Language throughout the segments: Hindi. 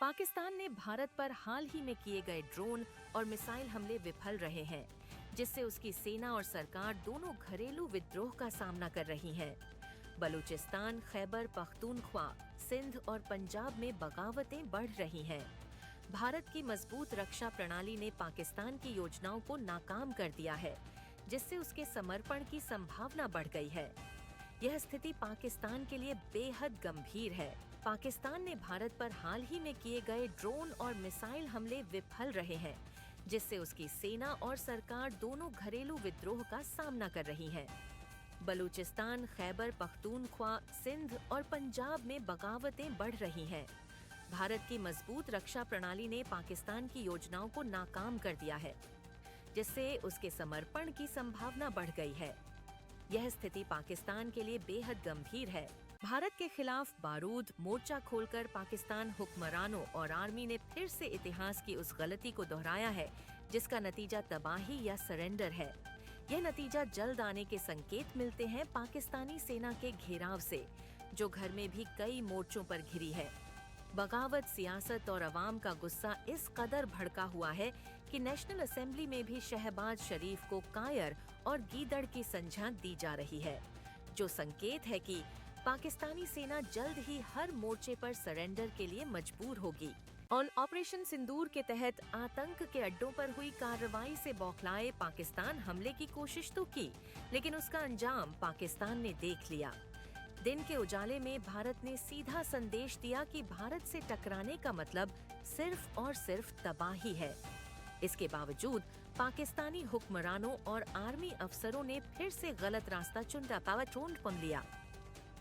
पाकिस्तान ने भारत पर हाल ही में किए गए ड्रोन और मिसाइल हमले विफल रहे हैं, जिससे उसकी सेना और सरकार दोनों घरेलू विद्रोह का सामना कर रही हैं। बलूचिस्तान, खैबर पख्तूनख्वा, सिंध और पंजाब में बगावतें बढ़ रही हैं। भारत की मजबूत रक्षा प्रणाली ने पाकिस्तान की योजनाओं को नाकाम कर दिया है, जिससे उसके समर्पण की संभावना बढ़ गई है। यह स्थिति पाकिस्तान के लिए बेहद गंभीर है। पाकिस्तान ने भारत पर हाल ही में किए गए ड्रोन और मिसाइल हमले विफल रहे हैं, जिससे उसकी सेना और सरकार दोनों घरेलू विद्रोह का सामना कर रही हैं। बलूचिस्तान, खैबर पख्तूनख्वा, सिंध और पंजाब में बगावतें बढ़ रही हैं। भारत की मजबूत रक्षा प्रणाली ने पाकिस्तान की योजनाओं को नाकाम कर दिया है, जिससे उसके समर्पण की संभावना बढ़ गई है। यह स्थिति पाकिस्तान के लिए बेहद गंभीर है। भारत के खिलाफ बारूद मोर्चा खोलकर पाकिस्तान हुक्मरानों और आर्मी ने फिर से इतिहास की उस गलती को दोहराया है, जिसका नतीजा तबाही या सरेंडर है। यह नतीजा जल्द आने के संकेत मिलते हैं पाकिस्तानी सेना के घेराव से, जो घर में भी कई मोर्चों पर घिरी है। बगावत, सियासत और अवाम का गुस्सा इस कदर भड़का हुआ है कि नेशनल असेंबली में भी शहबाज शरीफ को कायर और गीदड़ की संज्ञा दी जा रही है, जो संकेत है कि पाकिस्तानी सेना जल्द ही हर मोर्चे पर सरेंडर के लिए मजबूर होगी। और ऑपरेशन सिंदूर के तहत आतंक के अड्डों पर हुई कार्रवाई से बौखलाए पाकिस्तान हमले की कोशिश तो की, लेकिन उसका अंजाम पाकिस्तान ने देख लिया। दिन के उजाले में भारत ने सीधा संदेश दिया कि भारत से टकराने का मतलब सिर्फ और सिर्फ तबाही है। इसके बावजूद पाकिस्तानी हुक्मरानों और आर्मी अफसरों ने फिर से गलत रास्ता चुन लिया।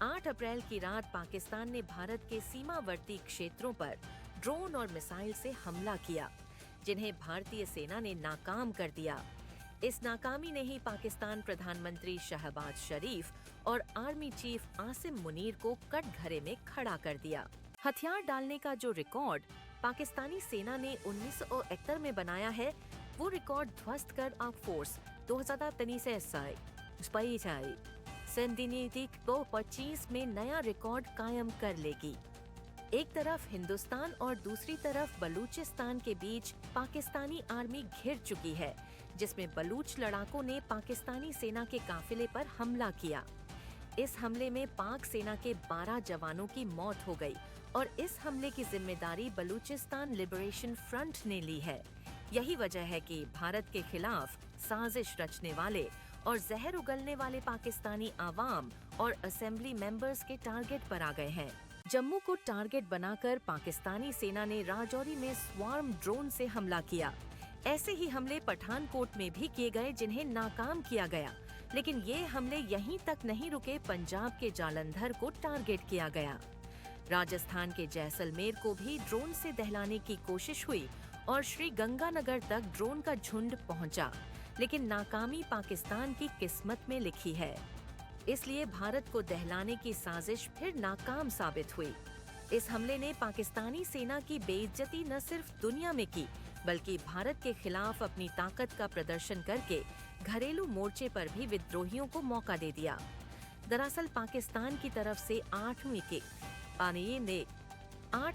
8 अप्रैल की रात पाकिस्तान ने भारत के सीमावर्ती क्षेत्रों पर ड्रोन और मिसाइल से हमला किया, जिन्हें भारतीय सेना ने नाकाम कर दिया। इस नाकामी ने ही पाकिस्तान प्रधानमंत्री शहबाज शरीफ और आर्मी चीफ आसिम मुनीर को कटघरे में खड़ा कर दिया। हथियार डालने का जो रिकॉर्ड पाकिस्तानी सेना ने 1971 में बनाया है, वो रिकॉर्ड ध्वस्त कर आर्म फोर्स 2025 में नया रिकॉर्ड कायम कर लेगी। एक तरफ हिंदुस्तान और दूसरी तरफ बलूचिस्तान के बीच पाकिस्तानी आर्मी घिर चुकी है, जिसमें बलूच लड़ाकों ने पाकिस्तानी सेना के काफिले पर हमला किया। इस हमले में पाक सेना के 12 जवानों की मौत हो गई और इस हमले की जिम्मेदारी बलूचिस्तान लिबरेशन फ्रंट ने ली है। यही वजह है कि भारत के खिलाफ साजिश रचने वाले और जहर उगलने वाले पाकिस्तानी आवाम और असेंबली मेंबर्स के टारगेट पर आ गए हैं। जम्मू को टारगेट बनाकर पाकिस्तानी सेना ने राजौरी में स्वार्म ड्रोन से हमला किया। ऐसे ही हमले पठानकोट में भी किए गए, जिन्हें नाकाम किया गया। लेकिन ये हमले यहीं तक नहीं रुके, पंजाब के जालंधर को टारगेट किया गया। राजस्थान के जैसलमेर को भी ड्रोन से दहलाने की कोशिश हुई और श्री गंगानगर तक ड्रोन का झुंड पहुंचा, लेकिन नाकामी पाकिस्तान की किस्मत में लिखी है। इसलिए भारत को दहलाने की साजिश फिर नाकाम साबित हुई। इस हमले ने पाकिस्तानी सेना की बेइज्जती न सिर्फ दुनिया में की, बल्कि भारत के खिलाफ अपनी ताकत का प्रदर्शन करके घरेलू मोर्चे पर भी विद्रोहियों को मौका दे दिया। दरअसल पाकिस्तान की तरफ से 8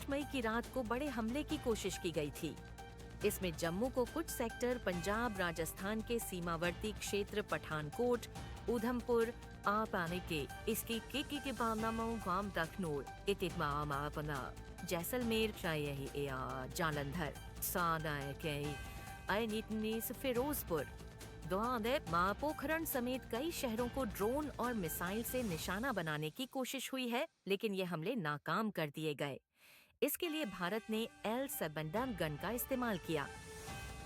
मई की रात को बड़े हमले की कोशिश की गई थी। इसमें जम्मू को कुछ सेक्टर, पंजाब, राजस्थान के सीमावर्ती क्षेत्र पठानकोट, उधमपुर, इसकी के जैसलमेर, जालंधर, फिरोजपुर, पोखरण समेत कई शहरों को ड्रोन और मिसाइल से निशाना बनाने की कोशिश हुई है, लेकिन ये हमले नाकाम कर दिए गए। इसके लिए भारत ने L-70 गन का इस्तेमाल किया।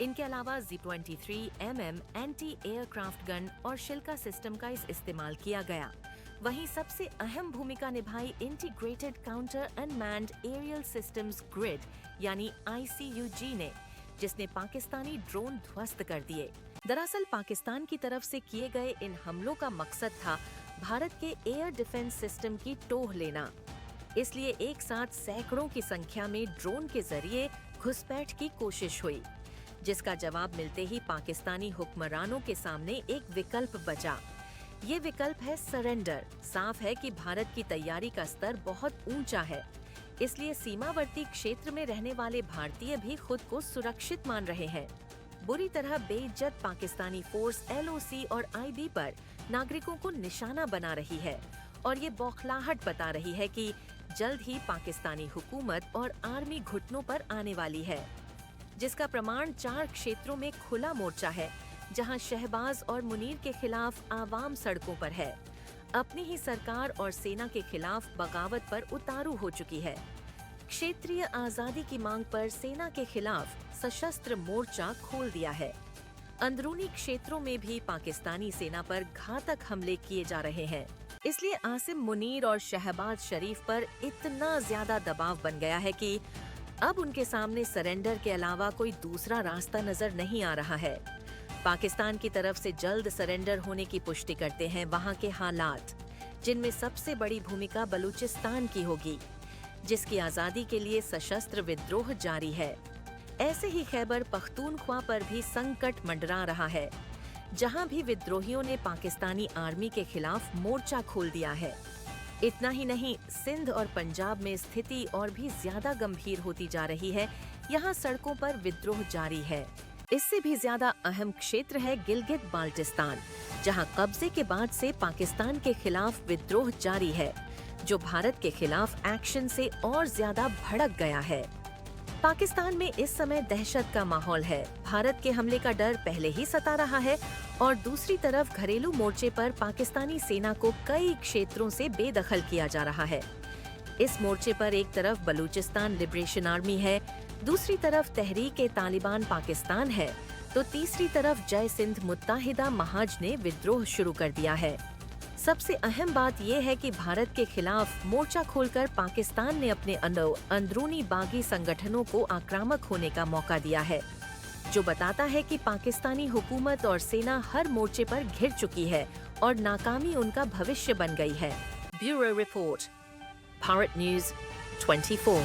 इनके अलावा Z-23mm एंटी एयरक्राफ्ट गन और शिल्का सिस्टम का इस्तेमाल किया गया। वहीं सबसे अहम भूमिका निभाई integrated counter unmanned aerial systems grid यानी ICUG ने, जिसने पाकिस्तानी ड्रोन ध्वस्त कर दिए। दरअसल पाकिस्तान की तरफ से किए गए इन हमलों का मकसद था भारत के एयर डिफेंस सिस्टम की टोह लेना। इसलिए एक साथ सैकड़ों की संख्या में ड्रोन के जरिए घुसपैठ की कोशिश हुई, जिसका जवाब मिलते ही पाकिस्तानी हुक्मरानों के सामने एक विकल्प बचा। ये विकल्प है सरेंडर। साफ है कि भारत की तैयारी का स्तर बहुत ऊंचा है। इसलिए सीमावर्ती क्षेत्र में रहने वाले भारतीय भी खुद को सुरक्षित मान रहे हैं। बुरी तरह बेइज्जत पाकिस्तानी फोर्स LOC और IB पर नागरिकों को निशाना बना रही है और ये बौखलाहट बता रही है कि जल्द ही पाकिस्तानी हुकूमत और आर्मी घुटनों पर आने वाली है, जिसका प्रमाण 4 क्षेत्रों में खुला मोर्चा है, जहां शहबाज और मुनीर के खिलाफ आवाम सड़कों पर है, अपनी ही सरकार और सेना के खिलाफ बगावत पर उतारू हो चुकी है। क्षेत्रीय आजादी की मांग पर सेना के खिलाफ सशस्त्र मोर्चा खोल दिया है। अंदरूनी क्षेत्रों में भी पाकिस्तानी सेना पर घातक हमले किए जा रहे हैं। इसलिए आसिम मुनीर और शहबाज शरीफ पर इतना ज्यादा दबाव बन गया है कि अब उनके सामने सरेंडर के अलावा कोई दूसरा रास्ता नजर नहीं आ रहा है। पाकिस्तान की तरफ से जल्द सरेंडर होने की पुष्टि करते हैं वहां के हालात, जिनमें सबसे बड़ी भूमिका बलूचिस्तान की होगी, जिसकी आजादी के लिए सशस्त्र विद्रोह जारी है। ऐसे ही खैबर पख्तूनख्वा पर भी संकट मंडरा रहा है, जहां भी विद्रोहियों ने पाकिस्तानी आर्मी के खिलाफ मोर्चा खोल दिया है। इतना ही नहीं, सिंध और पंजाब में स्थिति और भी ज्यादा गंभीर होती जा रही है। यहां सड़कों पर विद्रोह जारी है। इससे भी ज्यादा अहम क्षेत्र है गिलगित बाल्टिस्तान, जहां कब्जे के बाद से पाकिस्तान के खिलाफ विद्रोह जारी है, जो भारत के खिलाफ एक्शन से और ज्यादा भड़क गया है। पाकिस्तान में इस समय दहशत का माहौल है। भारत के हमले का डर पहले ही सता रहा है और दूसरी तरफ घरेलू मोर्चे पर पाकिस्तानी सेना को कई क्षेत्रों से बेदखल किया जा रहा है। इस मोर्चे पर एक तरफ बलूचिस्तान लिबरेशन आर्मी है, दूसरी तरफ तहरीक-ए-तालिबान पाकिस्तान है, तो तीसरी तरफ जय सिंध मुत्ताहिदा महाज ने विद्रोह शुरू कर दिया है। सबसे अहम बात यह है कि भारत के खिलाफ मोर्चा खोलकर पाकिस्तान ने अपने अंदरूनी बागी संगठनों को आक्रामक होने का मौका दिया है, जो बताता है कि पाकिस्तानी हुकूमत और सेना हर मोर्चे पर घिर चुकी है और नाकामी उनका भविष्य बन गई है। Bureau report, Bharat news 24।